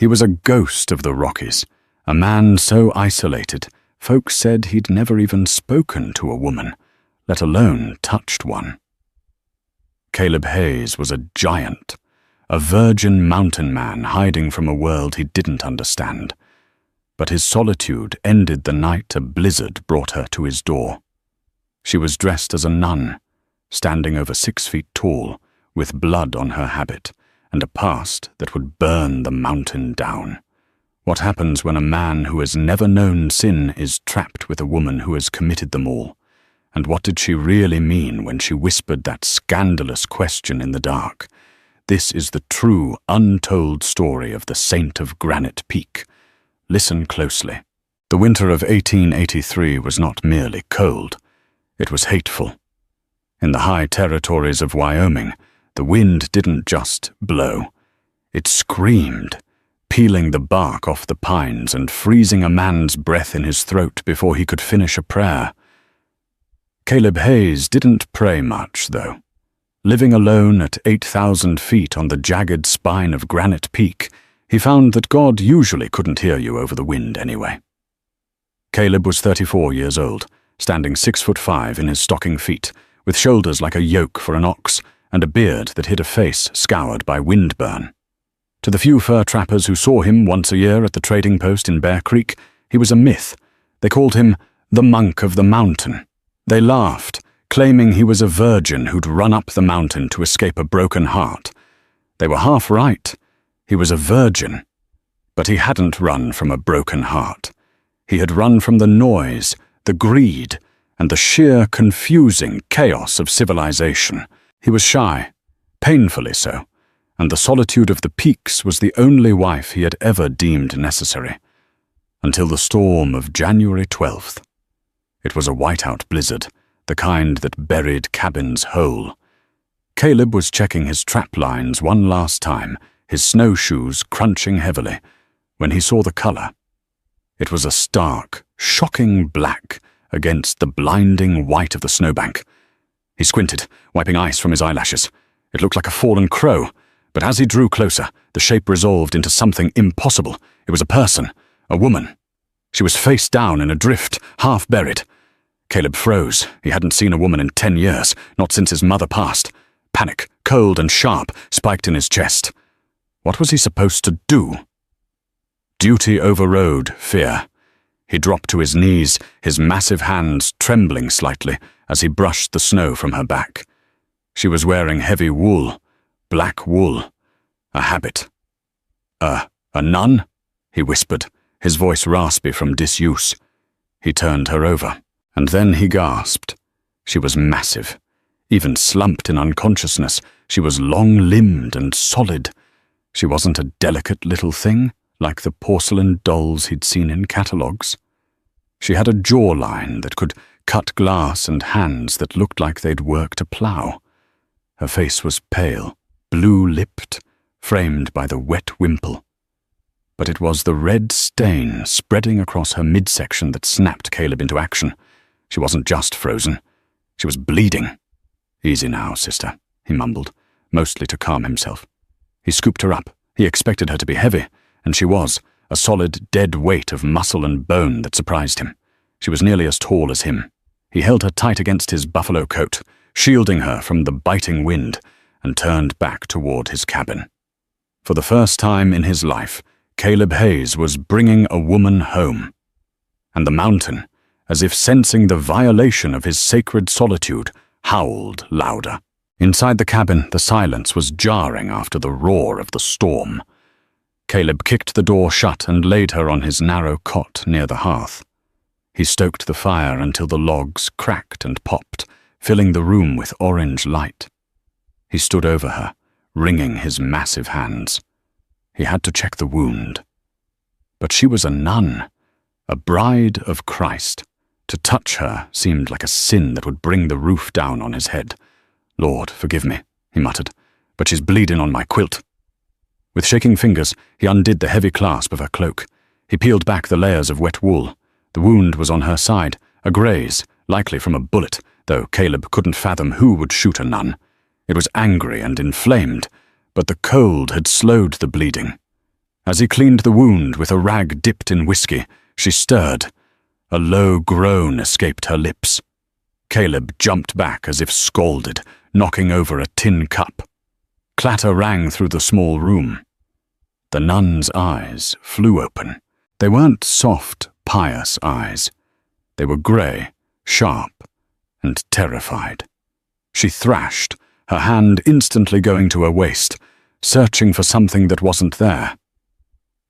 He was a ghost of the Rockies, a man so isolated, folks said he'd never even spoken to a woman, let alone touched one. Caleb Hayes was a giant, a virgin mountain man hiding from a world he didn't understand. But his solitude ended the night a blizzard brought her to his door. She was dressed as a nun, standing over 6 feet tall, with blood on her habit, and a past that would burn the mountain down. What happens when a man who has never known sin is trapped with a woman who has committed them all? And what did she really mean when she whispered that scandalous question in the dark? This is the true, untold story of the Saint of Granite Peak. Listen closely. The winter of 1883 was not merely cold. It was hateful. In the high territories of Wyoming, the wind didn't just blow. It screamed, peeling the bark off the pines and freezing a man's breath in his throat before he could finish a prayer. Caleb Hayes didn't pray much, though. Living alone at 8,000 feet on the jagged spine of Granite Peak, he found that God usually couldn't hear you over the wind anyway. Caleb was 34 years old, standing 6'5" in his stocking feet, with shoulders like a yoke for an ox, and a beard that hid a face scoured by windburn. To the few fur trappers who saw him once a year at the trading post in Bear Creek, he was a myth. They called him the Monk of the Mountain. They laughed, claiming he was a virgin who'd run up the mountain to escape a broken heart. They were half right. He was a virgin. But he hadn't run from a broken heart. He had run from the noise, the greed, and the sheer confusing chaos of civilization. He was shy, painfully so, and the solitude of the peaks was the only wife he had ever deemed necessary. Until the storm of January 12th. It was a whiteout blizzard, the kind that buried cabins whole. Caleb was checking his trap lines one last time, his snowshoes crunching heavily, when he saw the color. It was a stark, shocking black against the blinding white of the snowbank. He squinted, wiping ice from his eyelashes. It looked like a fallen crow, but as he drew closer, the shape resolved into something impossible. It was a person, a woman. She was face down in a drift, half buried. Caleb froze. He hadn't seen a woman in 10 years, not since his mother passed. Panic, cold and sharp, spiked in his chest. What was he supposed to do? Duty overrode fear. He dropped to his knees, his massive hands trembling slightly as he brushed the snow from her back. She was wearing heavy wool, black wool, a habit. A nun? He whispered, his voice raspy from disuse. He turned her over, and then he gasped. She was massive. Even slumped in unconsciousness, she was long-limbed and solid. She wasn't a delicate little thing, like the porcelain dolls he'd seen in catalogues. She had a jawline that could cut glass and hands that looked like they'd worked a plough. Her face was pale, blue-lipped, framed by the wet wimple. But it was the red stain spreading across her midsection that snapped Caleb into action. She wasn't just frozen. She was bleeding. "Easy now, sister," he mumbled, mostly to calm himself. He scooped her up. He expected her to be heavy, and she was, a solid, dead weight of muscle and bone that surprised him. She was nearly as tall as him. He held her tight against his buffalo coat, shielding her from the biting wind, and turned back toward his cabin. For the first time in his life, Caleb Hayes was bringing a woman home. And the mountain, as if sensing the violation of his sacred solitude, howled louder. Inside the cabin, the silence was jarring after the roar of the storm. Caleb kicked the door shut and laid her on his narrow cot near the hearth. He stoked the fire until the logs cracked and popped, filling the room with orange light. He stood over her, wringing his massive hands. He had to check the wound. But she was a nun, a bride of Christ. To touch her seemed like a sin that would bring the roof down on his head. "Lord, forgive me," he muttered, "but she's bleeding on my quilt." With shaking fingers, he undid the heavy clasp of her cloak. He peeled back the layers of wet wool. The wound was on her side, a graze, likely from a bullet, though Caleb couldn't fathom who would shoot a nun. It was angry and inflamed, but the cold had slowed the bleeding. As he cleaned the wound with a rag dipped in whiskey, she stirred. A low groan escaped her lips. Caleb jumped back as if scalded, knocking over a tin cup. Clatter rang through the small room. The nun's eyes flew open. They weren't soft, pious eyes. They were grey, sharp, and terrified. She thrashed, her hand instantly going to her waist, searching for something that wasn't there.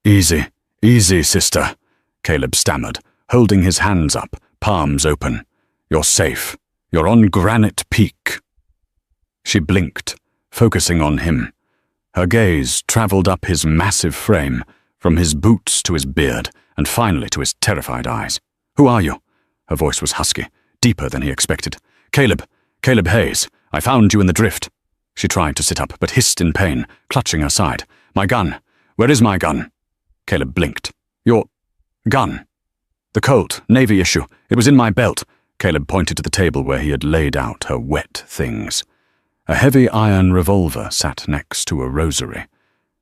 "Easy, easy, sister," Caleb stammered, holding his hands up, palms open. "You're safe. You're on Granite Peak." She blinked, focusing on him. Her gaze travelled up his massive frame, from his boots to his beard, and finally to his terrified eyes. "Who are you?" Her voice was husky, deeper than he expected. Caleb Hayes. I found you in the drift." She tried to sit up, but hissed in pain, clutching her side. "My gun. Where is my gun?" Caleb blinked. "Your gun?" "The Colt, Navy issue. It was in my belt." Caleb pointed to the table where he had laid out her wet things. A heavy iron revolver sat next to a rosary.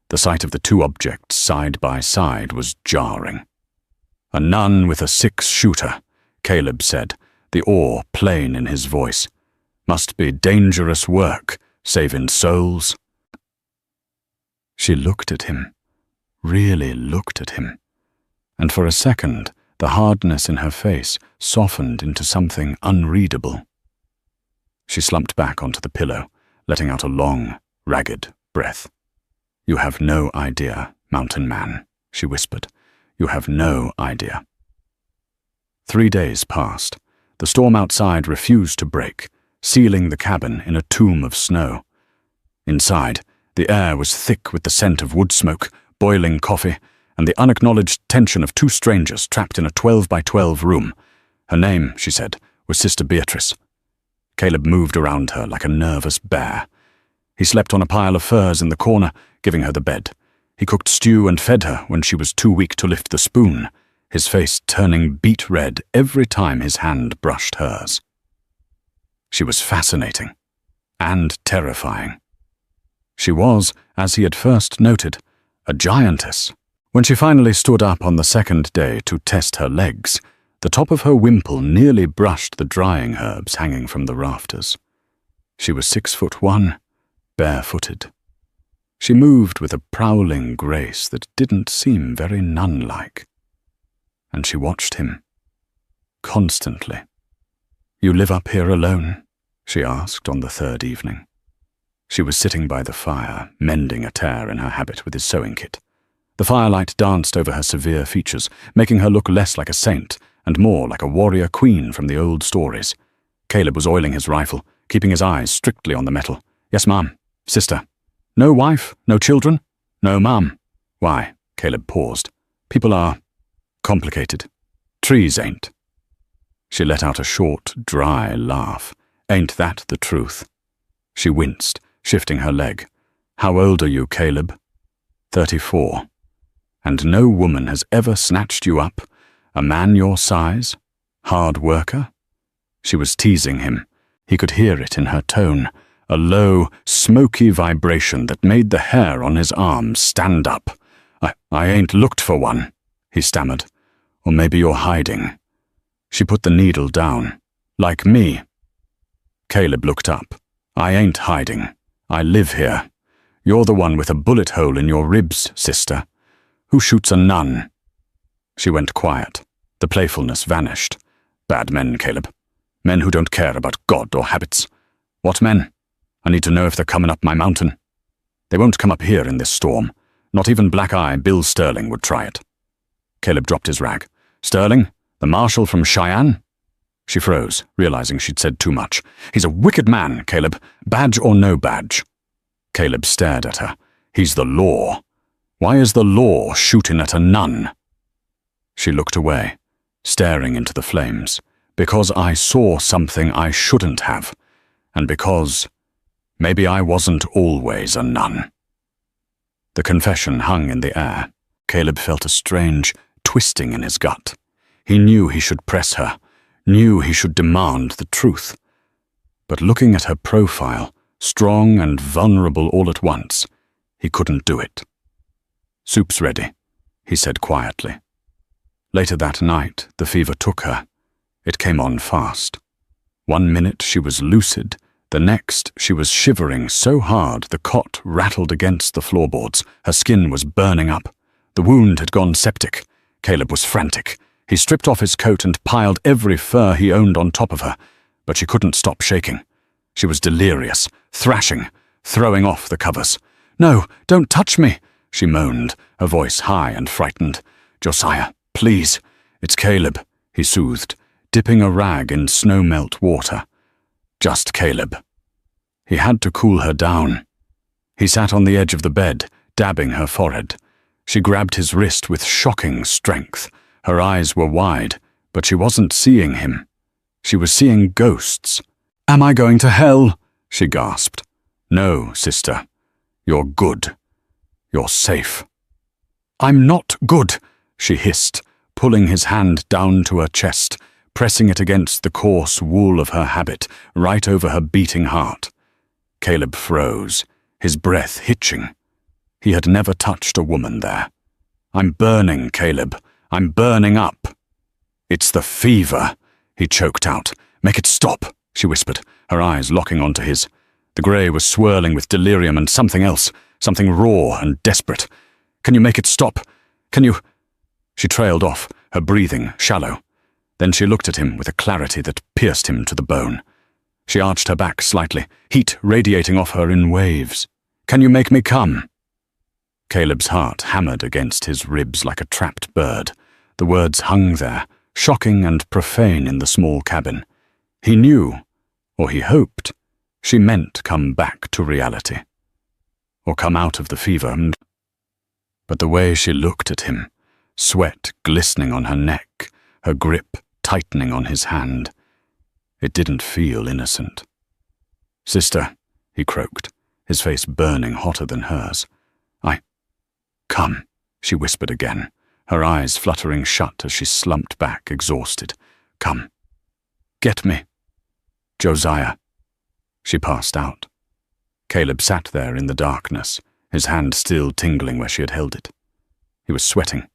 The sight of the two objects side by side was jarring. "A nun with a 6-shooter, Caleb said, the awe plain in his voice. "Must be dangerous work, saving souls." She looked at him, really looked at him, and for a second the hardness in her face softened into something unreadable. She slumped back onto the pillow, letting out a long, ragged breath. "You have no idea, mountain man," she whispered. "You have no idea." 3 days passed. The storm outside refused to break, sealing the cabin in a tomb of snow. Inside, the air was thick with the scent of wood smoke, boiling coffee, and the unacknowledged tension of 2 strangers trapped in a 12-by-12 room. Her name, she said, was Sister Beatrice. Caleb moved around her like a nervous bear. He slept on a pile of furs in the corner, giving her the bed. He cooked stew and fed her when she was too weak to lift the spoon, his face turning beet red every time his hand brushed hers. She was fascinating and terrifying. She was, as he had first noted, a giantess. When she finally stood up on the second day to test her legs, the top of her wimple nearly brushed the drying herbs hanging from the rafters. She was 6'1", barefooted. She moved with a prowling grace that didn't seem very nun-like. And she watched him, constantly. "You live up here alone?" she asked on the 3rd evening. She was sitting by the fire, mending a tear in her habit with his sewing kit. The firelight danced over her severe features, making her look less like a saint and more like a warrior queen from the old stories. Caleb was oiling his rifle, keeping his eyes strictly on the metal. "Yes, ma'am. Sister." "No wife? No children?" "No, ma'am." "Why?" Caleb paused. "People are complicated. Trees ain't." She let out a short, dry laugh. "Ain't that the truth?" She winced, shifting her leg. "How old are you, Caleb?" 34. "And no woman has ever snatched you up? A man your size? Hard worker?" She was teasing him. He could hear it in her tone, a low, smoky vibration that made the hair on his arms stand up. I ain't looked for one," he stammered. "Or maybe you're hiding." She put the needle down. "Like me." Caleb looked up. "I ain't hiding. I live here. You're the one with a bullet hole in your ribs, sister. Who shoots a nun?" She went quiet. The playfulness vanished. "Bad men, Caleb. Men who don't care about God or habits." "What men?" "I need to know if they're coming up my mountain." "They won't come up here in this storm. Not even Black Eye Bill Sterling would try it." Caleb dropped his rag. "Sterling? The marshal from Cheyenne?" She froze, realizing she'd said too much. "He's a wicked man, Caleb. Badge or no badge." Caleb stared at her. "He's the law. Why is the law shooting at a nun?" She looked away, staring into the flames. "Because I saw something I shouldn't have. And because maybe I wasn't always a nun." The confession hung in the air. Caleb felt a strange twisting in his gut. He knew he should press her, knew he should demand the truth. But looking at her profile, strong and vulnerable all at once, he couldn't do it. "Soup's ready," he said quietly. Later that night, the fever took her. It came on fast. 1 minute she was lucid, the next she was shivering so hard the cot rattled against the floorboards. Her skin was burning up. The wound had gone septic. Caleb was frantic. He stripped off his coat and piled every fur he owned on top of her, but she couldn't stop shaking. She was delirious, thrashing, throwing off the covers. "No, don't touch me," she moaned, her voice high and frightened. "Josiah, please." "It's Caleb," he soothed, dipping a rag in snow-melt water. Just Caleb. He had to cool her down. He sat on the edge of the bed, dabbing her forehead. She grabbed his wrist with shocking strength. Her eyes were wide, but she wasn't seeing him. She was seeing ghosts. "Am I going to hell?" she gasped. "No, sister. You're good. You're safe." "I'm not good," she hissed, pulling his hand down to her chest, pressing it against the coarse wool of her habit, right over her beating heart. Caleb froze, his breath hitching. He had never touched a woman there. "I'm burning, Caleb. I'm burning up." "It's the fever," he choked out. "Make it stop," she whispered, her eyes locking onto his. The grey was swirling with delirium and something else, something raw and desperate. "Can you make it stop? Can you—" She trailed off, her breathing shallow. Then she looked at him with a clarity that pierced him to the bone. She arched her back slightly, heat radiating off her in waves. "Can you make me come?" Caleb's heart hammered against his ribs like a trapped bird. The words hung there, shocking and profane in the small cabin. He knew, or he hoped, she meant come back to reality. Or come out of the fever. But the way she looked at him, sweat glistening on her neck, her grip tightening on his hand, it didn't feel innocent. "Sister," he croaked, his face burning hotter than hers. "Come," she whispered again, her eyes fluttering shut as she slumped back, exhausted. "Come. Get me. Josiah." She passed out. Caleb sat there in the darkness, his hand still tingling where she had held it. He was sweating.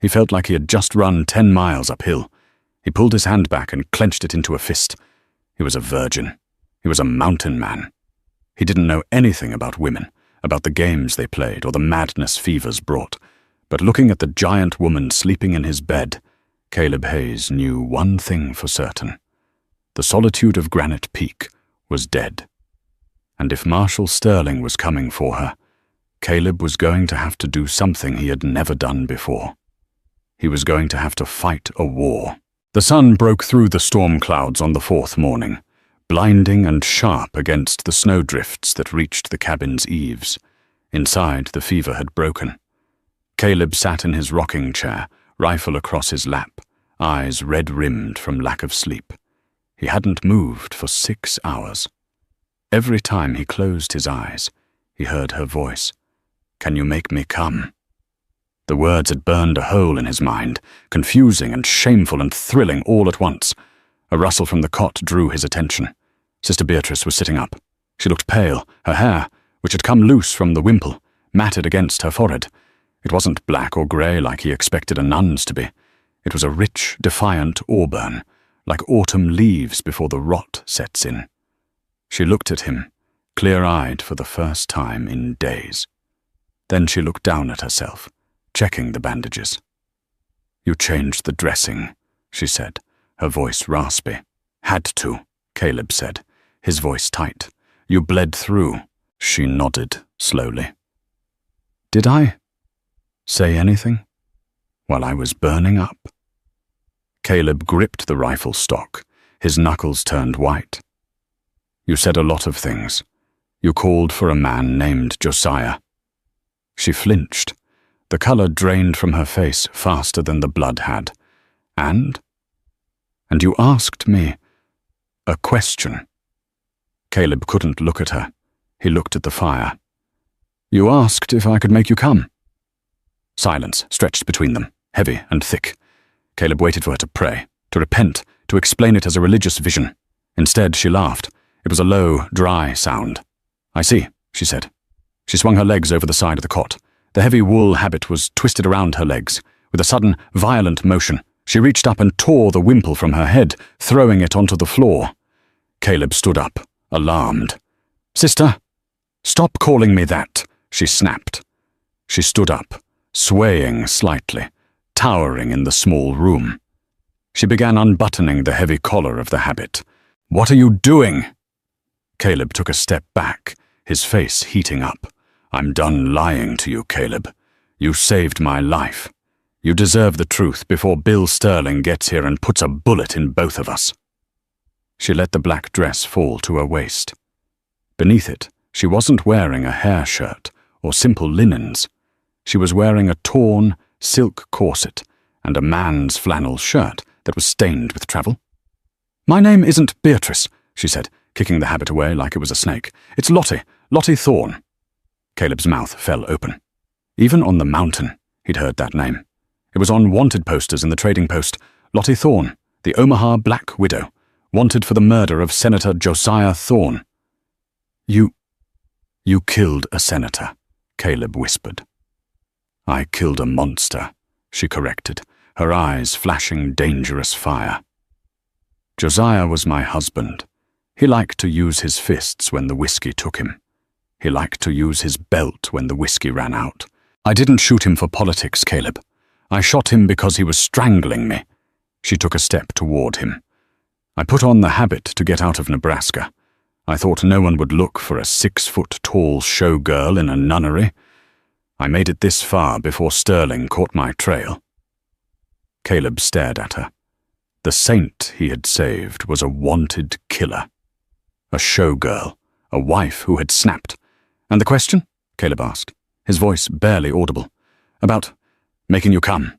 He felt like he had just run 10 miles uphill. He pulled his hand back and clenched it into a fist. He was a virgin. He was a mountain man. He didn't know anything about women, about the games they played or the madness fevers brought. But looking at the giant woman sleeping in his bed, Caleb Hayes knew one thing for certain. The solitude of Granite Peak was dead. And if Marshal Sterling was coming for her, Caleb was going to have to do something he had never done before. He was going to have to fight a war. The sun broke through the storm clouds on the 4th morning, blinding and sharp against the snowdrifts that reached the cabin's eaves. Inside, the fever had broken. Caleb sat in his rocking chair, rifle across his lap, eyes red-rimmed from lack of sleep. He hadn't moved for 6 hours. Every time he closed his eyes, he heard her voice. "Can you make me come?" The words had burned a hole in his mind, confusing and shameful and thrilling all at once. A rustle from the cot drew his attention. Sister Beatrice was sitting up. She looked pale, her hair, which had come loose from the wimple, matted against her forehead. It wasn't black or grey like he expected a nun's to be. It was a rich, defiant auburn, like autumn leaves before the rot sets in. She looked at him, clear-eyed for the first time in days. Then she looked down at herself, checking the bandages. "You changed the dressing," she said, her voice raspy. "Had to," Caleb said, his voice tight. "You bled through." She nodded slowly. "Did I say anything while I was burning up?" Caleb gripped the rifle stock, his knuckles turned white. "You said a lot of things. You called for a man named Josiah." She flinched. The color drained from her face faster than the blood had. And you asked me a question." Caleb couldn't look at her. He looked at the fire. "You asked if I could make you come." Silence stretched between them, heavy and thick. Caleb waited for her to pray, to repent, to explain it as a religious vision. Instead, she laughed. It was a low, dry sound. "I see," she said. She swung her legs over the side of the cot, The heavy wool habit was twisted around her legs. With a sudden, violent motion, she reached up and tore the wimple from her head, throwing it onto the floor. Caleb stood up, alarmed. "Sister, stop calling me that," she snapped. She stood up, swaying slightly, towering in the small room. She began unbuttoning the heavy collar of the habit. "What are you doing?" Caleb took a step back, his face heating up. "I'm done lying to you, Caleb. You saved my life. You deserve the truth before Bill Sterling gets here and puts a bullet in both of us." She let the black dress fall to her waist. Beneath it, she wasn't wearing a hair shirt or simple linens. She was wearing a torn, silk corset and a man's flannel shirt that was stained with travel. "My name isn't Beatrice," she said, kicking the habit away like it was a snake. "It's Lottie Thorne." Caleb's mouth fell open. Even on the mountain, he'd heard that name. It was on wanted posters in the trading post. Lottie Thorne, the Omaha Black Widow, wanted for the murder of Senator Josiah Thorne. You killed a senator," Caleb whispered. "I killed a monster," she corrected, her eyes flashing dangerous fire. "Josiah was my husband. He liked to use his fists when the whiskey took him. He liked to use his belt when the whiskey ran out. I didn't shoot him for politics, Caleb. I shot him because he was strangling me." She took a step toward him. "I put on the habit to get out of Nebraska. I thought no one would look for a 6-foot-tall showgirl in a nunnery. I made it this far before Sterling caught my trail." Caleb stared at her. The saint he had saved was a wanted killer. A showgirl, a wife who had snapped. "And the question?" Caleb asked, his voice barely audible. "About making you come."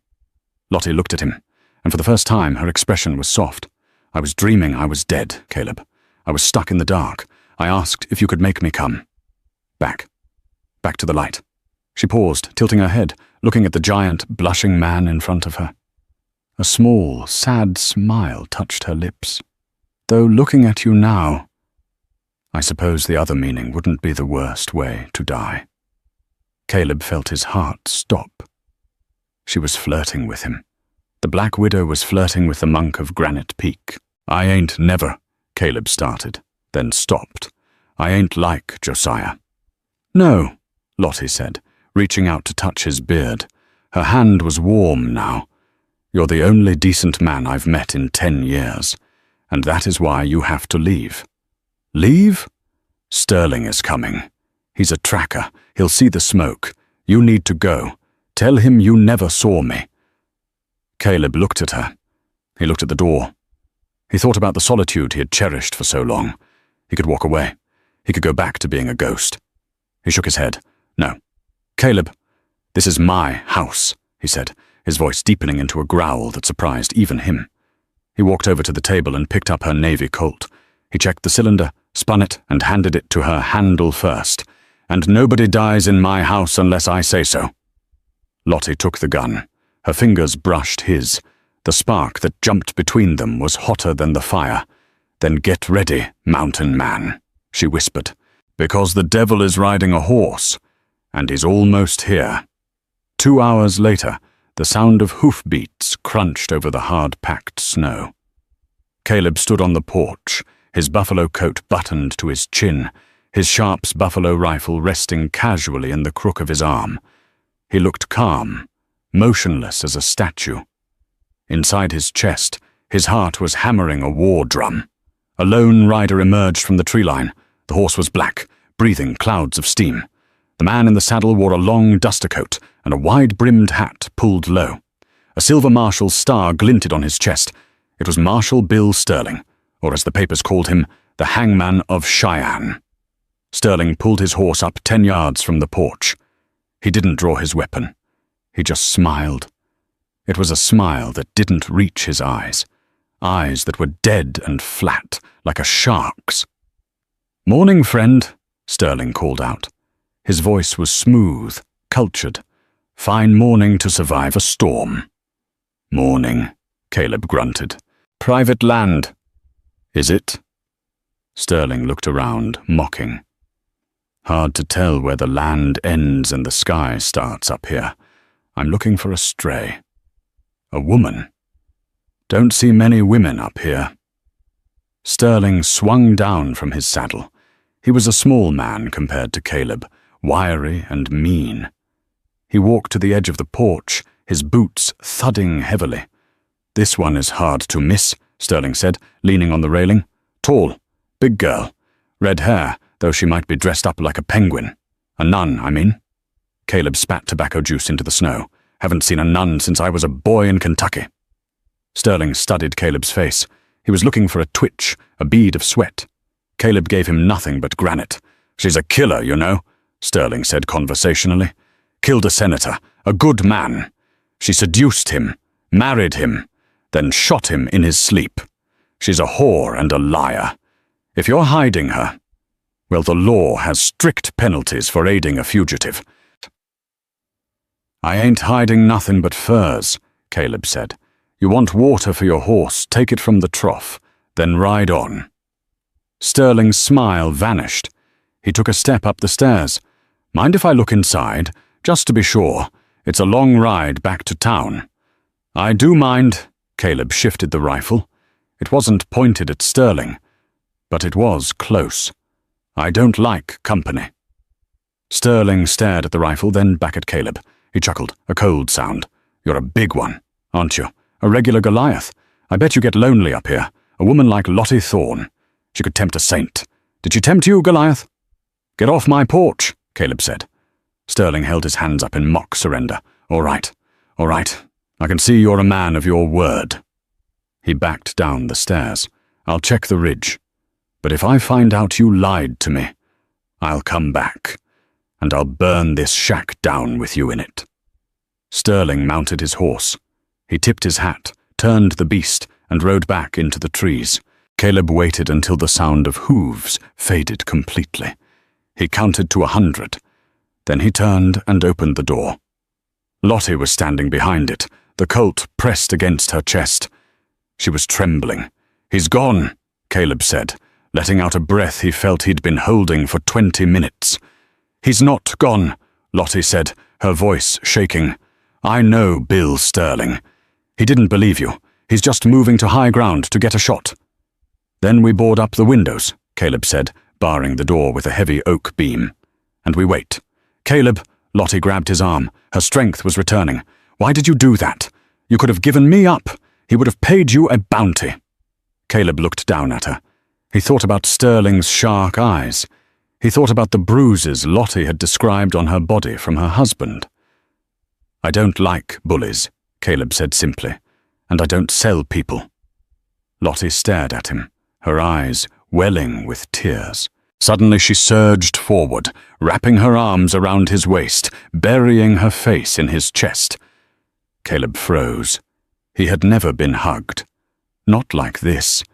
Lottie looked at him, and for the first time her expression was soft. "I was dreaming I was dead, Caleb. I was stuck in the dark. I asked if you could make me come. Back to the light." She paused, tilting her head, looking at the giant, blushing man in front of her. A small, sad smile touched her lips. "Though looking at you now, I suppose the other meaning wouldn't be the worst way to die." Caleb felt his heart stop. She was flirting with him. The Black Widow was flirting with the monk of Granite Peak. "I ain't never," Caleb started, then stopped. "I ain't like Josiah." "No," Lottie said, reaching out to touch his beard. Her hand was warm now. "You're the only decent man I've met in 10 years, and that is why you have to leave." "Leave?" "Sterling is coming. He's a tracker. He'll see the smoke. You need to go. Tell him you never saw me." Caleb looked at her. He looked at the door. He thought about the solitude he had cherished for so long. He could walk away. He could go back to being a ghost. He shook his head. "No. Caleb, this is my house," he said, his voice deepening into a growl that surprised even him. He walked over to the table and picked up her Navy Colt. He checked the cylinder, spun it, and handed it to her handle first. "And nobody dies in my house unless I say so." Lottie took the gun. Her fingers brushed his. The spark that jumped between them was hotter than the fire. "Then get ready, mountain man," she whispered, "because the devil is riding a horse, and he's almost here." 2 hours later, the sound of hoofbeats crunched over the hard-packed snow. Caleb stood on the porch, his buffalo coat buttoned to his chin, his Sharps buffalo rifle resting casually in the crook of his arm. He looked calm, motionless as a statue. Inside his chest, his heart was hammering a war drum. A lone rider emerged from the tree line. The horse was black, breathing clouds of steam. The man in the saddle wore a long duster coat and a wide-brimmed hat pulled low. A silver marshal's star glinted on his chest. It was Marshal Bill Sterling, or as the papers called him, the Hangman of Cheyenne. Sterling pulled his horse up 10 yards from the porch. He didn't draw his weapon. He just smiled. It was a smile that didn't reach his eyes that were dead and flat, like a shark's. "Morning, friend," Sterling called out. His voice was smooth, cultured. "Fine morning to survive a storm." "Morning," Caleb grunted. "Private land." "Is it?" Sterling looked around, mocking. Hard to tell where the land ends and the sky starts up here. I'm looking for a stray. A woman. Don't see many women up here. Sterling swung down from his saddle. He was a small man compared to Caleb, wiry and mean. He walked to the edge of the porch, his boots thudding heavily. "This one is hard to miss," Sterling said, leaning on the railing. "Tall, big girl, red hair, though she might be dressed up like a penguin. A nun, I mean." Caleb spat tobacco juice into the snow. "Haven't seen a nun since I was a boy in Kentucky." Sterling studied Caleb's face. He was looking for a twitch, a bead of sweat. Caleb gave him nothing but granite. "She's a killer, you know," Sterling said conversationally. "Killed a senator, a good man. She seduced him, married him, then shot him in his sleep. She's a whore and a liar. If you're hiding her, well, the law has strict penalties for aiding a fugitive." "I ain't hiding nothing but furs," Caleb said. "You want water for your horse, take it from the trough, then ride on." Sterling's smile vanished. He took a step up the stairs. "Mind if I look inside, just to be sure? It's a long ride back to town." "I do mind." Caleb shifted the rifle. It wasn't pointed at Sterling, but it was close. "I don't like company." Sterling stared at the rifle, then back at Caleb. He chuckled, a cold sound. "You're a big one, aren't you? A regular Goliath. I bet you get lonely up here. A woman like Lottie Thorne. She could tempt a saint. Did she tempt you, Goliath?" "Get off my porch," Caleb said. Sterling held his hands up in mock surrender. All right. I can see you're a man of your word." He backed down the stairs. "I'll check the ridge. But if I find out you lied to me, I'll come back, and I'll burn this shack down with you in it." Sterling mounted his horse. He tipped his hat, turned the beast, and rode back into the trees. Caleb waited until the sound of hooves faded completely. He counted to 100. Then he turned and opened the door. Lottie was standing behind it, the Colt pressed against her chest. She was trembling. "He's gone," Caleb said, letting out a breath he felt he'd been holding for 20 minutes. "He's not gone," Lottie said, her voice shaking. "I know Bill Sterling. He didn't believe you. He's just moving to high ground to get a shot." "Then we board up the windows," Caleb said, barring the door with a heavy oak beam. "And we wait." "Caleb," Lottie grabbed his arm. Her strength was returning. "Why did you do that? You could have given me up. He would have paid you a bounty." Caleb looked down at her. He thought about Sterling's shark eyes. He thought about the bruises Lottie had described on her body from her husband. "I don't like bullies," Caleb said simply, "and I don't sell people." Lottie stared at him, her eyes welling with tears. Suddenly she surged forward, wrapping her arms around his waist, burying her face in his chest. Caleb froze. He had never been hugged. Not like this.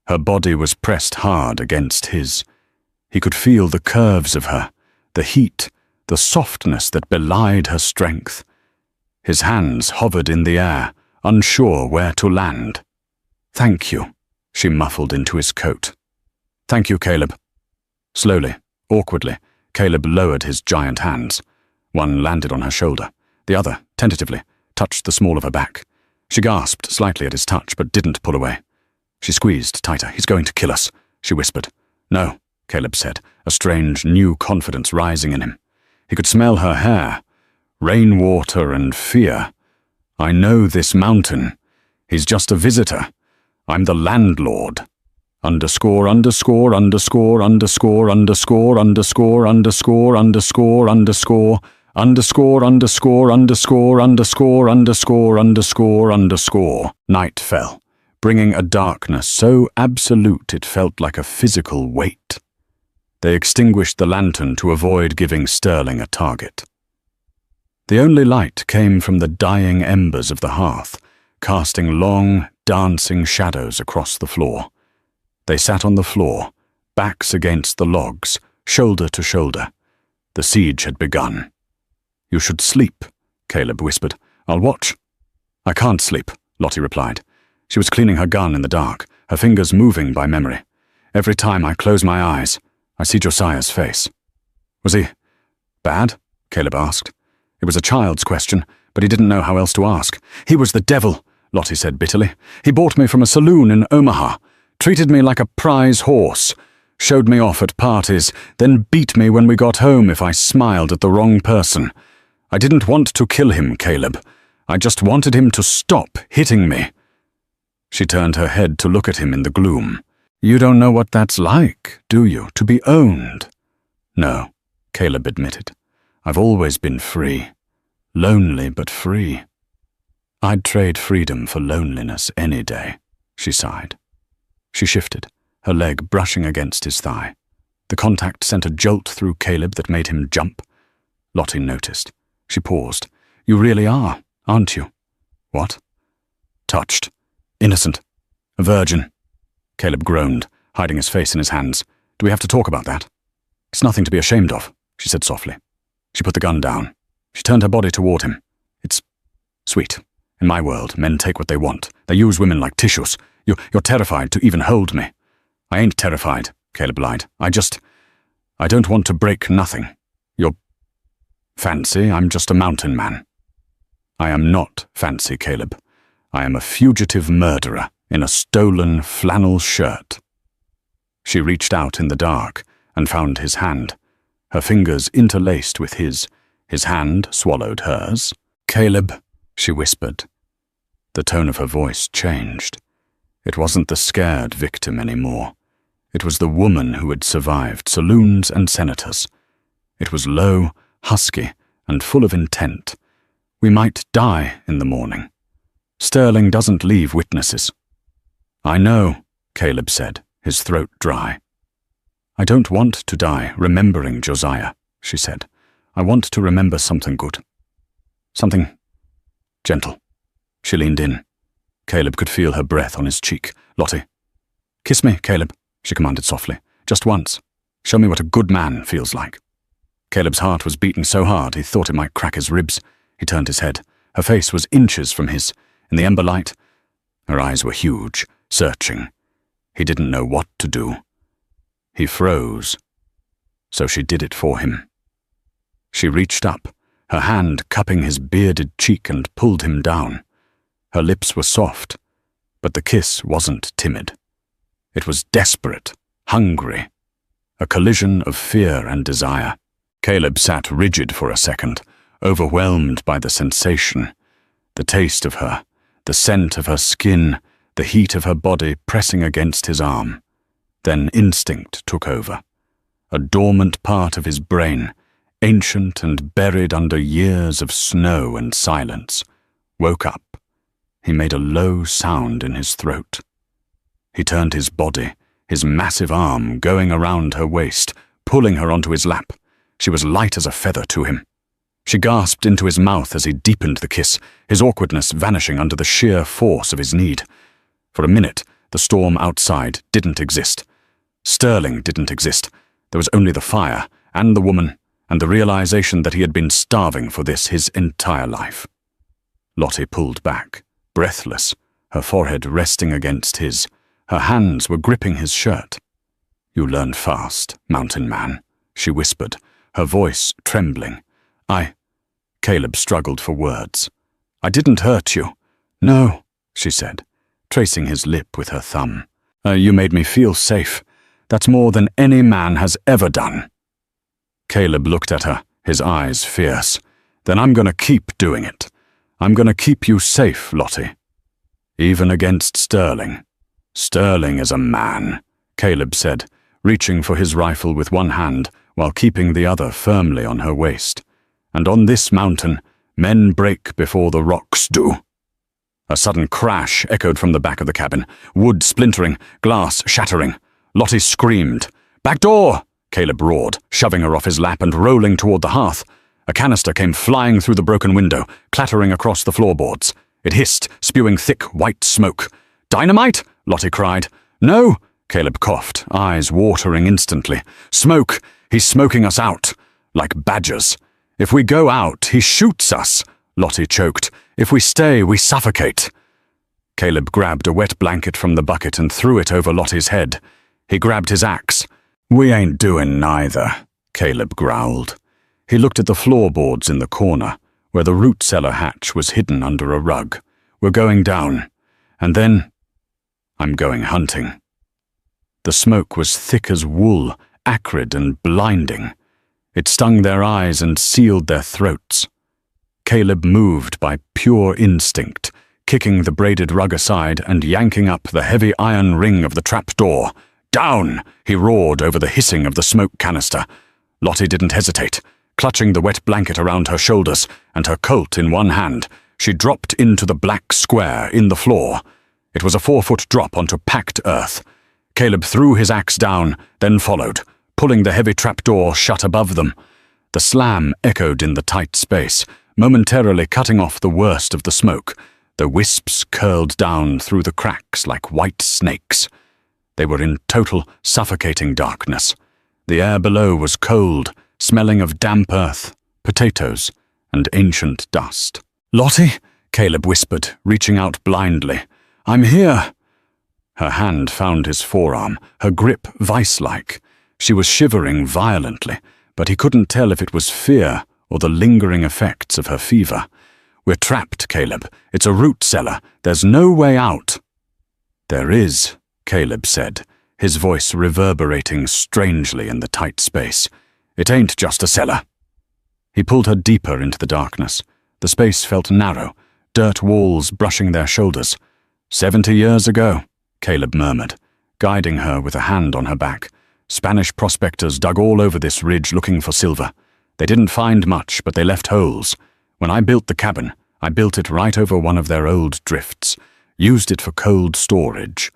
Her body was pressed hard against his. He could feel the curves of her, the heat, the softness that belied her strength. His hands hovered in the air, unsure where to land. "Thank you," she muffled into his coat. "Thank you, Caleb." Slowly, awkwardly, Caleb lowered his giant hands. One landed on her shoulder. The other, tentatively, touched the small of her back. She gasped slightly at his touch, but didn't pull away. She squeezed tighter. "He's going to kill us," she whispered. "No," Caleb said, a strange, new confidence rising in him. He could smell her hair. Rainwater and fear. "I know this mountain. He's just a visitor. I'm the landlord. Underscore, underscore, underscore, underscore, underscore, underscore, underscore, underscore, underscore, underscore, underscore, underscore, underscore, underscore, underscore, underscore." Night fell, bringing a darkness so absolute it felt like a physical weight. They extinguished the lantern to avoid giving Sterling a target. The only light came from the dying embers of the hearth, casting long, dancing shadows across the floor. They sat on the floor, backs against the logs, shoulder to shoulder. The siege had begun. "You should sleep," Caleb whispered. "I'll watch." "I can't sleep," Lottie replied. She was cleaning her gun in the dark, her fingers moving by memory. "Every time I close my eyes, I see Josiah's face." Was he bad? Caleb asked. It was a child's question, but he didn't know how else to ask. He was the devil, Lottie said bitterly. He bought me from a saloon in Omaha, treated me like a prize horse, showed me off at parties, then beat me when we got home if I smiled at the wrong person. I didn't want to kill him, Caleb. I just wanted him to stop hitting me. She turned her head to look at him in the gloom. You don't know what that's like, do you, to be owned? No, Caleb admitted. I've always been free. Lonely, but free. I'd trade freedom for loneliness any day, she sighed. She shifted, her leg brushing against his thigh. The contact sent a jolt through Caleb that made him jump. Lottie noticed. She paused. You really are, aren't you? What? Touched. Innocent. A virgin. Caleb groaned, hiding his face in his hands. Do we have to talk about that? It's nothing to be ashamed of, she said softly. She put the gun down. She turned her body toward him. It's sweet. In my world, men take what they want. They use women like tissues. You're terrified to even hold me. I ain't terrified, Caleb lied. I don't want to break nothing. You're fancy, I'm just a mountain man. I am not fancy, Caleb. I am a fugitive murderer in a stolen flannel shirt. She reached out in the dark and found his hand. Her fingers interlaced with his. His hand swallowed hers. Caleb, she whispered. The tone of her voice changed. It wasn't the scared victim anymore. It was the woman who had survived saloons and senators. It was low, husky, and full of intent. We might die in the morning. Sterling doesn't leave witnesses. I know, Caleb said, his throat dry. I don't want to die remembering Josiah, she said. I want to remember something good. Something gentle. She leaned in. Caleb could feel her breath on his cheek. Lottie. Kiss me, Caleb, she commanded softly. Just once. Show me what a good man feels like. Caleb's heart was beating so hard he thought it might crack his ribs. He turned his head. Her face was inches from his. In the ember light, her eyes were huge, searching. He didn't know what to do. He froze. So she did it for him. She reached up, her hand cupping his bearded cheek, and pulled him down. Her lips were soft, but the kiss wasn't timid. It was desperate, hungry, a collision of fear and desire. Caleb sat rigid for a second, overwhelmed by the sensation, the taste of her, the scent of her skin, the heat of her body pressing against his arm. Then instinct took over. A dormant part of his brain, ancient and buried under years of snow and silence, woke up. He made a low sound in his throat. He turned his body, his massive arm going around her waist, pulling her onto his lap. She was light as a feather to him. She gasped into his mouth as he deepened the kiss, his awkwardness vanishing under the sheer force of his need. For a minute, the storm outside didn't exist. Sterling didn't exist. There was only the fire, and the woman, and the realization that he had been starving for this his entire life. Lottie pulled back, breathless, her forehead resting against his. Her hands were gripping his shirt. You learn fast, mountain man, she whispered, her voice trembling. Caleb struggled for words. I didn't hurt you. No, she said, tracing his lip with her thumb. You made me feel safe. That's more than any man has ever done. Caleb looked at her, his eyes fierce. Then I'm going to keep doing it. I'm going to keep you safe, Lottie. Even against Sterling. Sterling is a man, Caleb said, reaching for his rifle with one hand while keeping the other firmly on her waist. And on this mountain, men break before the rocks do. A sudden crash echoed from the back of the cabin, wood splintering, glass shattering. Lottie screamed. Back door! Caleb roared, shoving her off his lap and rolling toward the hearth. A canister came flying through the broken window, clattering across the floorboards. It hissed, spewing thick white smoke. Dynamite? Lottie cried. No! Caleb coughed, eyes watering instantly. Smoke! He's smoking us out. Like badgers. If we go out, he shoots us, Lottie choked. If we stay, we suffocate. Caleb grabbed a wet blanket from the bucket and threw it over Lottie's head. He grabbed his axe. We ain't doing neither, Caleb growled. He looked at the floorboards in the corner, where the root cellar hatch was hidden under a rug. We're going down. And then, I'm going hunting. The smoke was thick as wool, acrid and blinding. It stung their eyes and sealed their throats. Caleb moved by pure instinct, kicking the braided rug aside and yanking up the heavy iron ring of the trapdoor. "Down!" he roared over the hissing of the smoke canister. Lottie didn't hesitate. Clutching the wet blanket around her shoulders and her Colt in one hand, she dropped into the black square in the floor. It was a 4-foot drop onto packed earth. Caleb threw his axe down, then followed, pulling the heavy trapdoor shut above them. The slam echoed in the tight space, momentarily cutting off the worst of the smoke. The wisps curled down through the cracks like white snakes. They were in total, suffocating darkness. The air below was cold, smelling of damp earth, potatoes, and ancient dust. "Lottie," Caleb whispered, reaching out blindly. "I'm here." Her hand found his forearm, her grip vice-like. She was shivering violently, but he couldn't tell if it was fear or the lingering effects of her fever. "We're trapped, Caleb. It's a root cellar. There's no way out." "There is," Caleb said, his voice reverberating strangely in the tight space. "It ain't just a cellar." He pulled her deeper into the darkness. The space felt narrow, dirt walls brushing their shoulders. 70 years ago, Caleb murmured, guiding her with a hand on her back. Spanish prospectors dug all over this ridge looking for silver. They didn't find much, but they left holes. When I built the cabin, I built it right over one of their old drifts, used it for cold storage.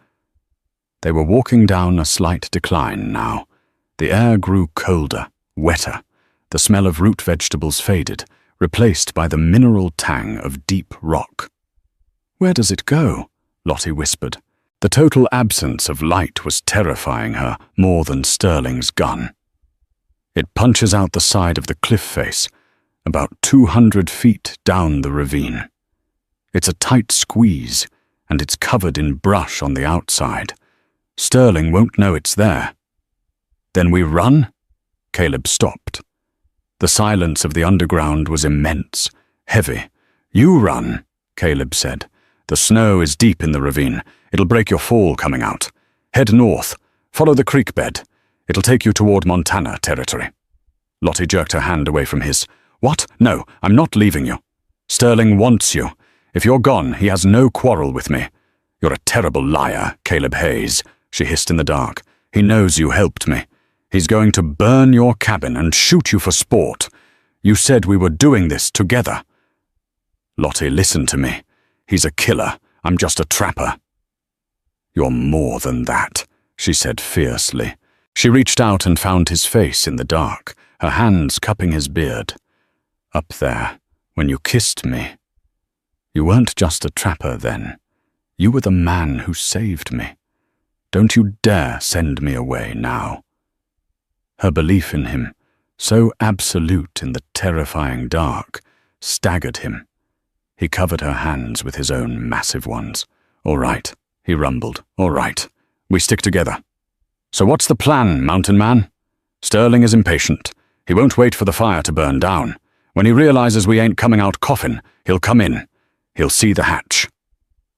They were walking down a slight decline now. The air grew colder, wetter. The smell of root vegetables faded, replaced by the mineral tang of deep rock. "Where does it go?" Lottie whispered. The total absence of light was terrifying her more than Sterling's gun. "It punches out the side of the cliff face, about 200 feet down the ravine. It's a tight squeeze, and it's covered in brush on the outside. Sterling won't know it's there." "Then we run?" Caleb stopped. The silence of the underground was immense, heavy. "You run," Caleb said. "The snow is deep in the ravine. It'll break your fall coming out. Head north. Follow the creek bed. It'll take you toward Montana territory." Lottie jerked her hand away from his. "What? No, I'm not leaving you. Sterling wants you. If you're gone, he has no quarrel with me." "You're a terrible liar, Caleb Hayes," she hissed in the dark. "He knows you helped me. He's going to burn your cabin and shoot you for sport. You said we were doing this together." "Lottie, listen to me. He's a killer. I'm just a trapper." "You're more than that," she said fiercely. She reached out and found his face in the dark, her hands cupping his beard. "Up there, when you kissed me. You weren't just a trapper then. You were the man who saved me. Don't you dare send me away now." Her belief in him, so absolute in the terrifying dark, staggered him. He covered her hands with his own massive ones. "All right," he rumbled. "All right. We stick together." "So what's the plan, Mountain Man?" "Sterling is impatient. He won't wait for the fire to burn down. When he realizes we ain't coming out coffin, he'll come in. He'll see the hatch."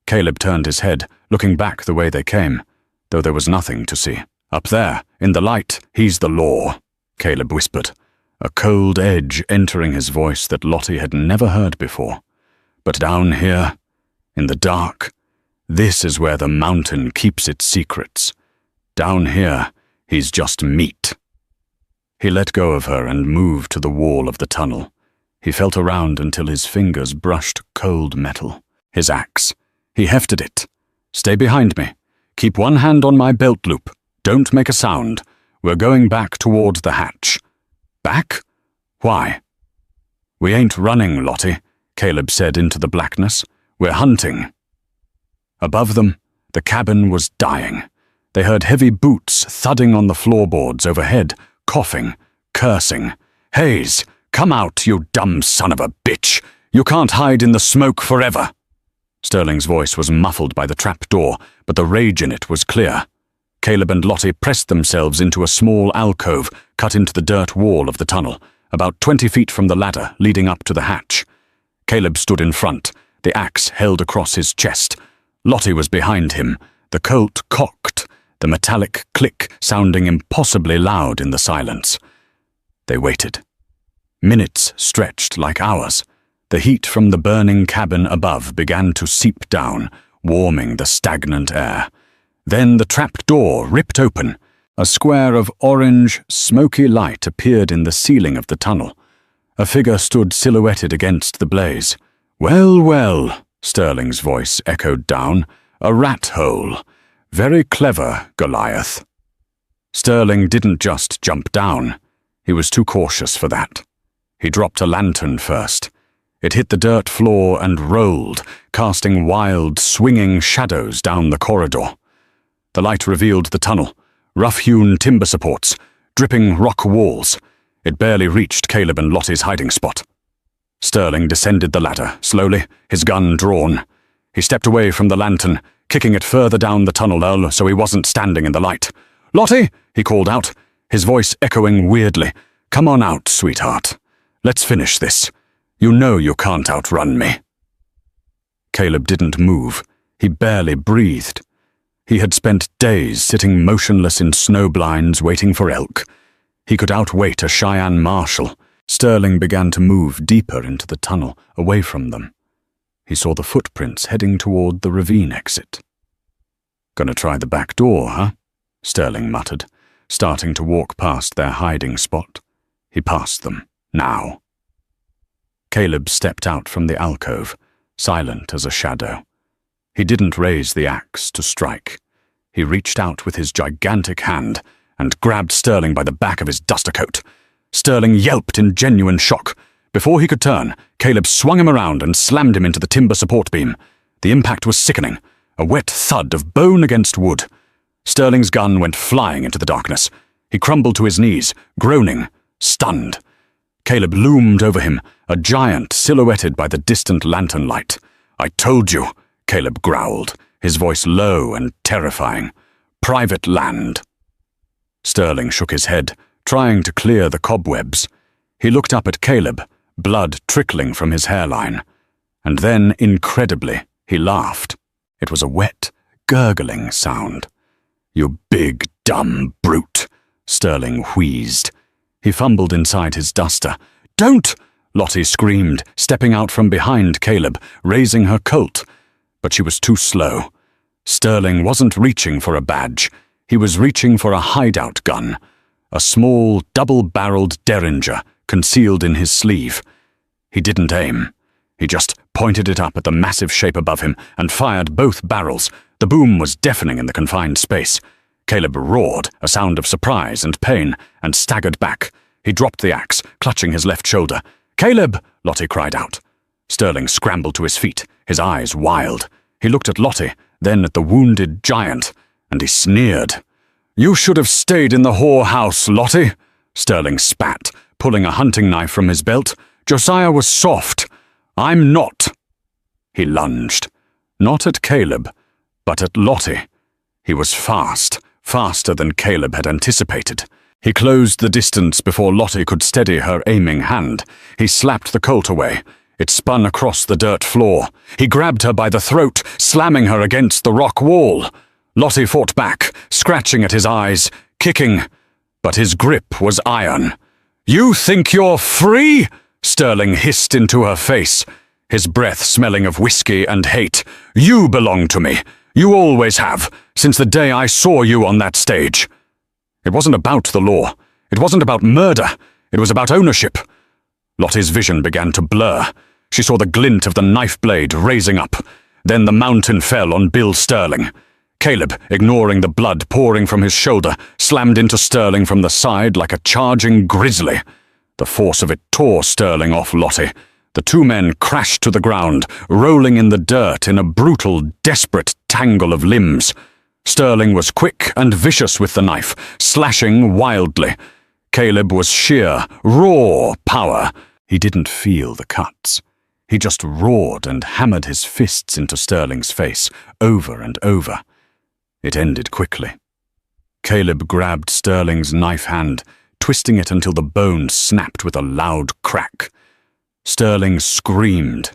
Caleb turned his head, looking back the way they came, though there was nothing to see. "Up there, in the light, he's the law," Caleb whispered, a cold edge entering his voice that Lottie had never heard before. "But down here, in the dark, this is where the mountain keeps its secrets. Down here, he's just meat." He let go of her and moved to the wall of the tunnel. He felt around until his fingers brushed cold metal. His axe. He hefted it. "Stay behind me. Keep one hand on my belt loop. Don't make a sound. We're going back toward the hatch." "Back? Why?" "We ain't running, Lottie," Caleb said into the blackness. "We're hunting." Above them, the cabin was dying. They heard heavy boots thudding on the floorboards overhead, coughing, cursing. "Hayes, come out, you dumb son of a bitch! You can't hide in the smoke forever!" Sterling's voice was muffled by the trap door, but the rage in it was clear. Caleb and Lottie pressed themselves into a small alcove cut into the dirt wall of the tunnel, about 20 feet from the ladder leading up to the hatch. Caleb stood in front, the axe held across his chest. Lottie was behind him, the Colt cocked, the metallic click sounding impossibly loud in the silence. They waited. Minutes stretched like hours. The heat from the burning cabin above began to seep down, warming the stagnant air. Then the trap door ripped open. A square of orange, smoky light appeared in the ceiling of the tunnel. A figure stood silhouetted against the blaze. "Well, well," Sterling's voice echoed down. "A rat hole. Very clever, Goliath." Sterling didn't just jump down. He was too cautious for that. He dropped a lantern first. It hit the dirt floor and rolled, casting wild, swinging shadows down the corridor. The light revealed the tunnel, rough-hewn timber supports, dripping rock walls. It barely reached Caleb and Lottie's hiding spot. Sterling descended the ladder, slowly, his gun drawn. He stepped away from the lantern, kicking it further down the tunnel so he wasn't standing in the light. "Lottie!" he called out, his voice echoing weirdly. "Come on out, sweetheart. Let's finish this. You know you can't outrun me." Caleb didn't move. He barely breathed. He had spent days sitting motionless in snow blinds waiting for elk. He could outwait a Cheyenne marshal. Sterling began to move deeper into the tunnel, away from them. He saw the footprints heading toward the ravine exit. "Gonna try the back door, huh?" Sterling muttered, starting to walk past their hiding spot. He passed them, now. Caleb stepped out from the alcove, silent as a shadow. He didn't raise the axe to strike. He reached out with his gigantic hand and grabbed Sterling by the back of his duster coat. Sterling yelped in genuine shock. Before he could turn, Caleb swung him around and slammed him into the timber support beam. The impact was sickening, a wet thud of bone against wood. Sterling's gun went flying into the darkness. He crumbled to his knees, groaning, stunned. Caleb loomed over him, a giant silhouetted by the distant lantern light. "I told you," Caleb growled, his voice low and terrifying. "Private land." Sterling shook his head, trying to clear the cobwebs. He looked up at Caleb, blood trickling from his hairline. And then, incredibly, he laughed. It was a wet, gurgling sound. "You big, dumb brute," Sterling wheezed. He fumbled inside his duster. "Don't!" Lottie screamed, stepping out from behind Caleb, raising her Colt. But she was too slow. Sterling wasn't reaching for a badge. He was reaching for a hideout gun, a small, double-barreled Derringer concealed in his sleeve. He didn't aim. He just pointed it up at the massive shape above him and fired both barrels. The boom was deafening in the confined space. Caleb roared, a sound of surprise and pain, and staggered back. He dropped the axe, clutching his left shoulder. "Caleb!" Lottie cried out. Sterling scrambled to his feet, his eyes wild. He looked at Lottie, then at the wounded giant, and he sneered. "You should have stayed in the whorehouse, Lottie," Sterling spat, pulling a hunting knife from his belt. "Josiah was soft. I'm not." He lunged. Not at Caleb, but at Lottie. He was fast, faster than Caleb had anticipated. He closed the distance before Lottie could steady her aiming hand. He slapped the Colt away. It spun across the dirt floor. He grabbed her by the throat, slamming her against the rock wall. Lottie fought back, scratching at his eyes, kicking, but his grip was iron. "You think you're free?" Sterling hissed into her face, his breath smelling of whiskey and hate. "You belong to me. You always have, since the day I saw you on that stage." It wasn't about the law. It wasn't about murder. It was about ownership. Lottie's vision began to blur. She saw the glint of the knife blade raising up. Then the mountain fell on Bill Sterling. Caleb, ignoring the blood pouring from his shoulder, slammed into Sterling from the side like a charging grizzly. The force of it tore Sterling off Lottie. The two men crashed to the ground, rolling in the dirt in a brutal, desperate tangle of limbs. Sterling was quick and vicious with the knife, slashing wildly. Caleb was sheer, raw power. He didn't feel the cuts. He just roared and hammered his fists into Sterling's face, over and over. It ended quickly. Caleb grabbed Sterling's knife hand, twisting it until the bone snapped with a loud crack. Sterling screamed.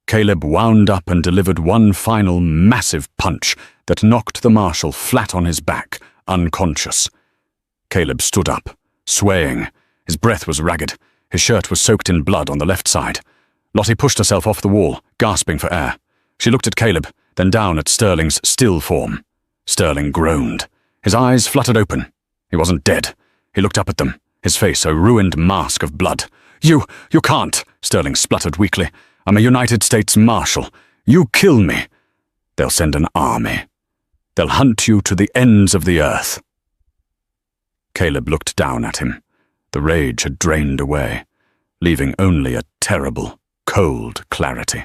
Caleb wound up and delivered one final massive punch that knocked the marshal flat on his back, unconscious. Caleb stood up, swaying. His breath was ragged. His shirt was soaked in blood on the left side. Lottie pushed herself off the wall, gasping for air. She looked at Caleb, then down at Sterling's still form. Sterling groaned. His eyes fluttered open. He wasn't dead. He looked up at them, his face a ruined mask of blood. You can't," Sterling spluttered weakly. "I'm a United States Marshal. You kill me. They'll send an army. They'll hunt you to the ends of the earth." Caleb looked down at him. The rage had drained away, leaving only a terrible, cold clarity.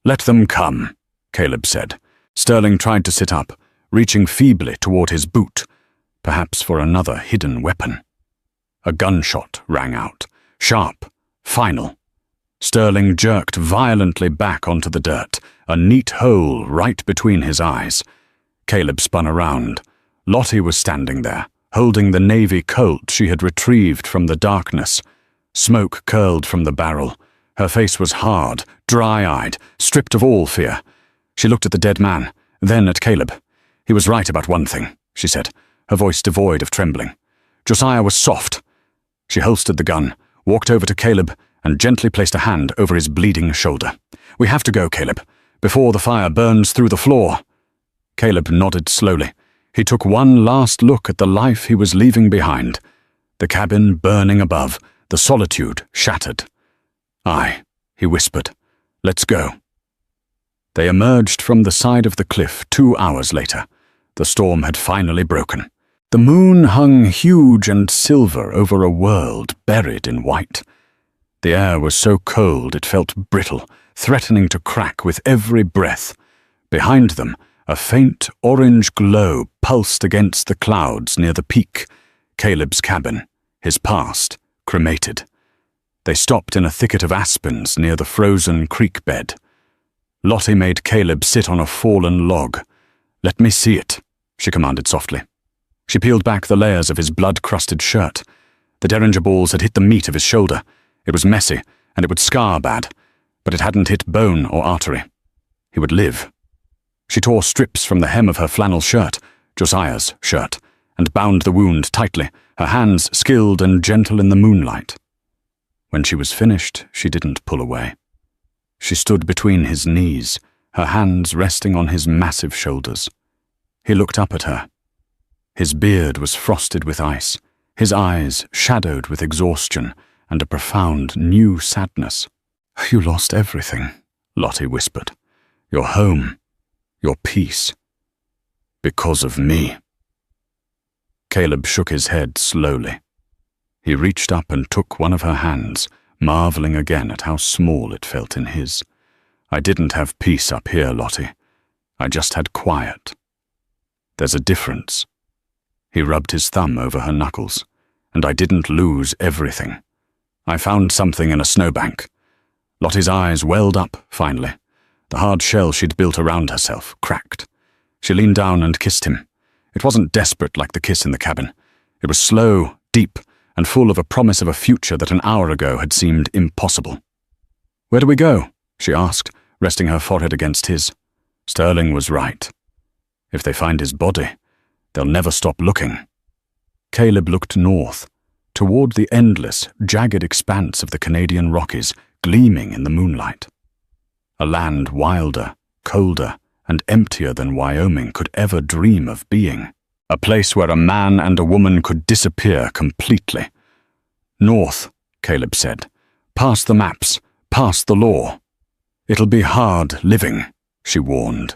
"Let them come," Caleb said. Sterling tried to sit up, reaching feebly toward his boot, perhaps for another hidden weapon. A gunshot rang out, sharp, final. Sterling jerked violently back onto the dirt, a neat hole right between his eyes. Caleb spun around. Lottie was standing there, holding the Navy Colt she had retrieved from the darkness. Smoke curled from the barrel. Her face was hard, dry-eyed, stripped of all fear. She looked at the dead man, then at Caleb. "He was right about one thing," she said, her voice devoid of trembling. "Josiah was soft." She holstered the gun, walked over to Caleb, and gently placed a hand over his bleeding shoulder. "We have to go, Caleb, before the fire burns through the floor." Caleb nodded slowly. He took one last look at the life he was leaving behind. The cabin burning above, the solitude shattered. "Aye," he whispered. "Let's go." They emerged from the side of the cliff 2 hours later. The storm had finally broken. The moon hung huge and silver over a world buried in white. The air was so cold it felt brittle, threatening to crack with every breath. Behind them, a faint orange glow pulsed against the clouds near the peak, Caleb's cabin, his past, cremated. They stopped in a thicket of aspens near the frozen creek bed. Lottie made Caleb sit on a fallen log. "Let me see it," she commanded softly. She peeled back the layers of his blood-crusted shirt. The derringer balls had hit the meat of his shoulder. It was messy, and it would scar bad, but it hadn't hit bone or artery. He would live. She tore strips from the hem of her flannel shirt, Josiah's shirt, and bound the wound tightly, her hands skilled and gentle in the moonlight. When she was finished, she didn't pull away. She stood between his knees, her hands resting on his massive shoulders. He looked up at her. His beard was frosted with ice, his eyes shadowed with exhaustion and a profound new sadness. "You lost everything," Lottie whispered. "Your home, your peace. Because of me." Caleb shook his head slowly. He reached up and took one of her hands, marveling again at how small it felt in his. "I didn't have peace up here, Lottie. I just had quiet. There's a difference." He rubbed his thumb over her knuckles. "And I didn't lose everything. I found something in a snowbank." Lottie's eyes welled up, finally. The hard shell she'd built around herself cracked. She leaned down and kissed him. It wasn't desperate like the kiss in the cabin. It was slow, deep, and full of a promise of a future that an hour ago had seemed impossible. "Where do we go?" she asked, resting her forehead against his. Sterling was right. If they find his body, they'll never stop looking. Caleb looked north, toward the endless, jagged expanse of the Canadian Rockies, gleaming in the moonlight. A land wilder, colder, and emptier than Wyoming could ever dream of being. A place where a man and a woman could disappear completely. "North," Caleb said. "Past the maps, past the law. It'll be hard living," she warned.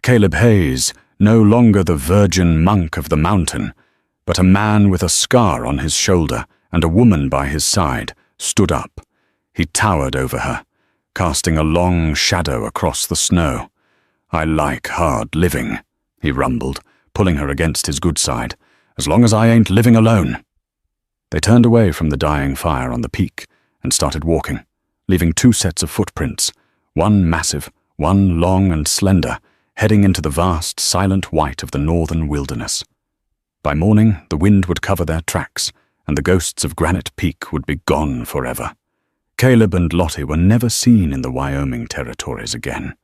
Caleb Hayes, no longer the virgin monk of the mountain, but a man with a scar on his shoulder and a woman by his side, stood up. He towered over her, casting a long shadow across the snow. "I like hard living," he rumbled, pulling her against his good side. "As long as I ain't living alone." They turned away from the dying fire on the peak and started walking, leaving 2 sets of footprints, one massive, one long and slender, heading into the vast, silent white of the northern wilderness. By morning, the wind would cover their tracks, and the ghosts of Granite Peak would be gone forever. Caleb and Lottie were never seen in the Wyoming territories again.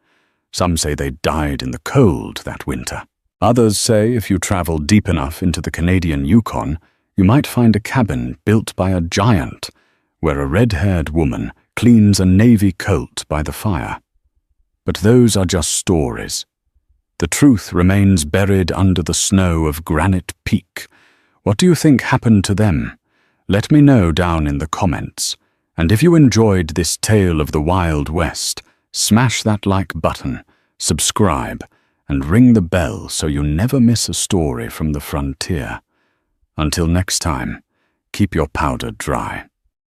Some say they died in the cold that winter. Others say if you travel deep enough into the Canadian Yukon, you might find a cabin built by a giant, where a red-haired woman cleans a Navy Colt by the fire. But those are just stories. The truth remains buried under the snow of Granite Peak. What do you think happened to them? Let me know down in the comments. And if you enjoyed this tale of the Wild West, smash that like button, subscribe, and ring the bell so you never miss a story from the frontier. Until next time, keep your powder dry.